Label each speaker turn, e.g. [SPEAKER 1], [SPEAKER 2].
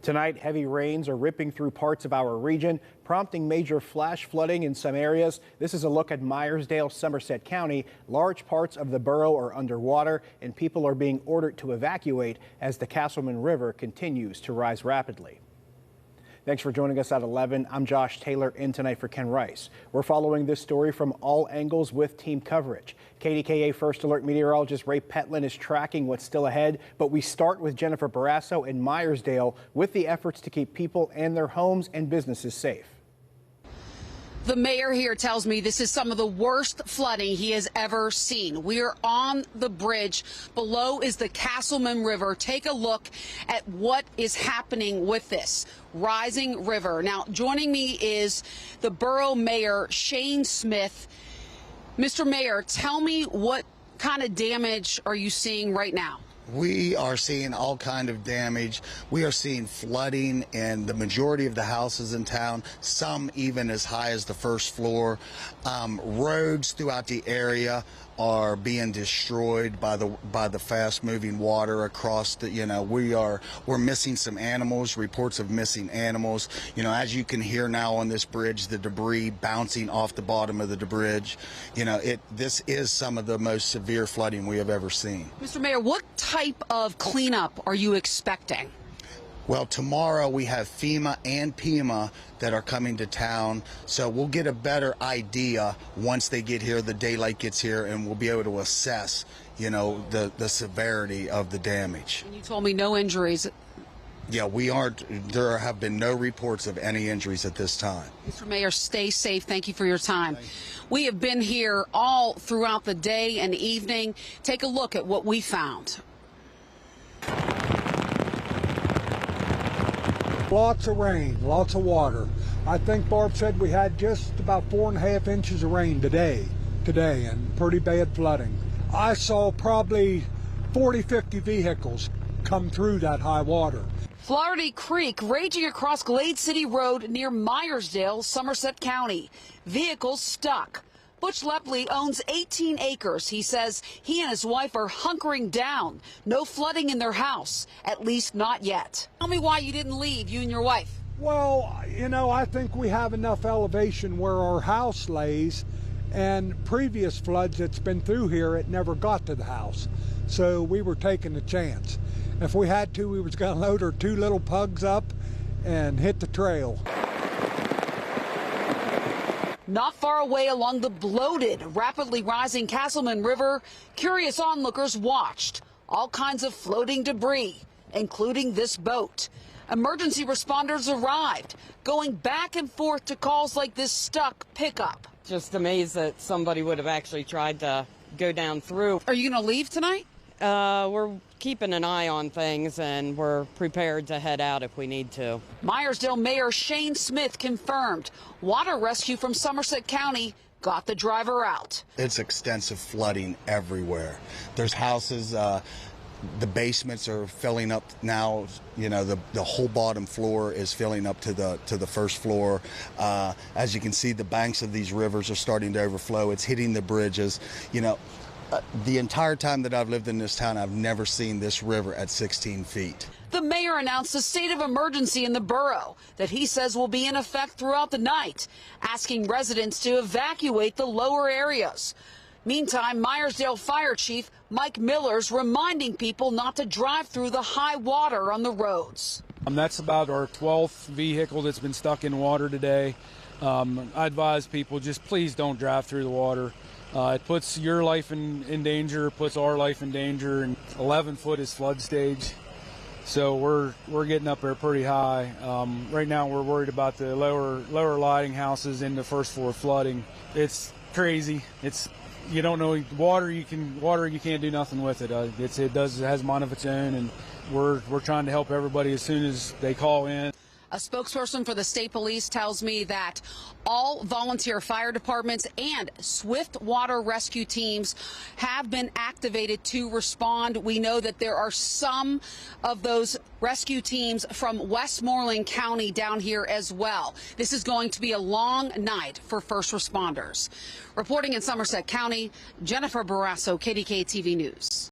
[SPEAKER 1] Tonight, heavy rains are ripping through parts of our region, prompting major flash flooding in some areas. This is a look at Meyersdale, Somerset County. Large parts of the borough are underwater, and people are being ordered to evacuate as the Castleman River continues to rise rapidly. Thanks for joining us at 11. I'm Josh Taylor, in tonight for Ken Rice. We're following this story from all angles with team coverage. KDKA First Alert meteorologist Ray Petlin is tracking what's still ahead, but we start with Jennifer Borough in Meyersdale with the efforts to keep people and their homes and businesses safe.
[SPEAKER 2] The mayor here tells me this is some of the worst flooding he has ever seen. We are on the bridge. Below is the Castleman River. Take a look at what is happening with this rising river. Now, joining me is the borough mayor, Shane Smith. Mr. Mayor, tell me what kind of damage are you seeing right now?
[SPEAKER 3] We are seeing all kind of damage. We are seeing flooding in the majority of the houses in town, some even as high as the first floor. Roads throughout the area are being destroyed by the fast-moving water across the, we're missing some animals, reports of missing animals. As you can hear now on this bridge, the debris bouncing off the bottom of the bridge. This is some of the most severe flooding we have ever seen.
[SPEAKER 2] Mr. Mayor, what type of cleanup are you expecting?
[SPEAKER 3] Well, tomorrow we have FEMA and PEMA that are coming to town, so we'll get a better idea once they get here, the daylight gets here, and we'll be able to assess, the severity of the damage.
[SPEAKER 2] And you told me no injuries.
[SPEAKER 3] Yeah, there have been no reports of any injuries at this time.
[SPEAKER 2] Mr. Mayor, stay safe. Thank you for your time. We have been here all throughout the day and evening. Take a look at what we found.
[SPEAKER 4] Lots of rain, lots of water. I think Barb said we had just about 4.5 inches of rain today, and pretty bad flooding. I saw probably 40-50 vehicles come through that high water.
[SPEAKER 2] Flaherty Creek raging across Glade City Road near Meyersdale, Somerset County. Vehicles stuck. Butch Lepley owns 18 acres. He says he and his wife are hunkering down. No flooding in their house, at least not yet. Tell me why you didn't leave, you and your wife.
[SPEAKER 4] Well, I think we have enough elevation where our house lays, and previous floods that's been through here, it never got to the house. So we were taking a chance. If we had to, we was going to load our 2 little pugs up and hit the trail.
[SPEAKER 2] Not far away along the bloated, rapidly rising Castleman River, curious onlookers watched all kinds of floating debris, including this boat. Emergency responders arrived, going back and forth to calls like this stuck pickup.
[SPEAKER 5] Just amazed that somebody would have actually tried to go down through.
[SPEAKER 2] Are you going to leave tonight?
[SPEAKER 5] We're keeping an eye on things, and we're prepared to head out if we need to.
[SPEAKER 2] Meyersdale Mayor Shane Smith confirmed water rescue from Somerset County got the driver out.
[SPEAKER 3] It's extensive flooding everywhere. There's houses, the basements are filling up now. The whole bottom floor is filling up to the first floor. As you can see, the banks of these rivers are starting to overflow. It's hitting the bridges. The entire time that I've lived in this town, I've never seen this river at 16 feet.
[SPEAKER 2] The mayor announced a state of emergency in the borough that he says will be in effect throughout the night, asking residents to evacuate the lower areas. Meantime, Meyersdale Fire Chief Mike Miller's reminding people not to drive through the high water on the roads.
[SPEAKER 6] That's about our 12th vehicle that's been stuck in water today. I advise people just please don't drive through the water. It puts your life in danger, puts our life in danger, and 11 foot is flood stage. So we're getting up there pretty high. Right now we're worried about the lower lighting houses in the first floor flooding. It's crazy. You don't know water you can't do nothing with it. It has mind of its own, and we're trying to help everybody as soon as they call in.
[SPEAKER 2] A spokesperson for the state police tells me that all volunteer fire departments and swift water rescue teams have been activated to respond. We know that there are some of those rescue teams from Westmoreland County down here as well. This is going to be a long night for first responders. Reporting in Somerset County, Jennifer Borough, KDKA-TV News.